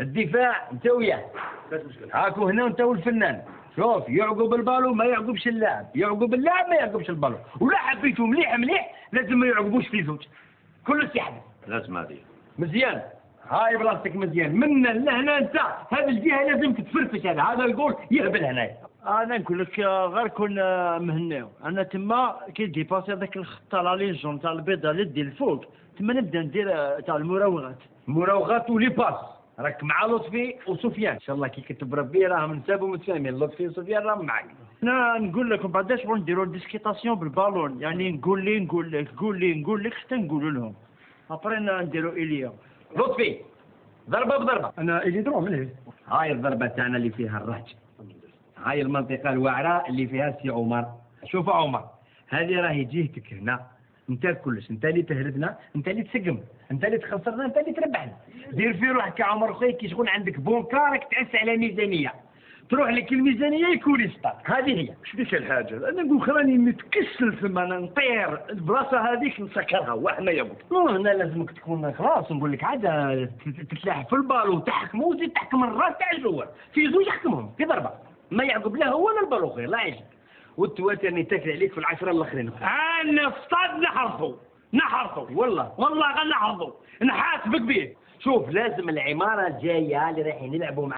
الدفاع انت وياه. مفيش مشكله. هاكو هنا انت والفنان. شوف يعقب البالو ما يعقبش اللاعب، يعقب اللاعب ما يعقبش البالو، ولا حبيتو مليح مليح لازم ما يعقبوش في زوج. كل شيء يحدث. لازم هذه. مزيان. هاي بلاصتك مزيان، من لهنا انت هذه الجهه لازم تتفرفش، هذا الجول يهبل هنايا. انا نقول لك غير كون مهناو انا تما كي ديباسي هذاك الخط تاع لا ليجون تاع البيضه اللي دير الفوق تما نبدا ندير تاع المراوغات. مراوغات ولي باس. راك مع لطفي وسفيان ان شاء الله كي كتب ربي راهم نسابوا متفاهمين، لطفي وسفيان راهم معاك. انا نقول لكم بعداش بغيو نديروا ديسكيتاسيون بالبالون، يعني نقول لي نقول لك نقول لك حتى نقولوا لهم ابري نديروا ايليا. لطفي ضربه بضربه. انا ايلي درو من هاي الضربه تاعنا اللي فيها الرهج. هاي المنطقه الوعره اللي فيها سي عمر. شوف عمر هذه راهي جهتك هنا، انت كلش، انت اللي تهربنا، انت اللي تسقم، انت اللي تخسرنا، انت اللي تربحنا. دير في روحك يا عمر خويا كي تكون عندك بونكا راك تعس على ميزانيه، تروح لك الميزانيه يكون يسطر. هذه هي. شديك الحاجه انا نقول راني متكسل ثم انا نطير البلاصه هذيك نسكرها وحنا يا بو. هنا لازمك تكون خلاص نقول لك عاد تتلاعب في البالو وتحكموا وزيد تحكم الراس تاع الجوار، في زوج يحكمهم في ضربه، ما يعقب لا هو ولا البالو خير لا يعجبك. والتواتر راني تاكل عليك في العشره الاخرين. انا فطاد نحرثوا والله غير نحرثوا نحاسبك به. شوف لازم العماره الجايه اللي رايحين نلعبوا مع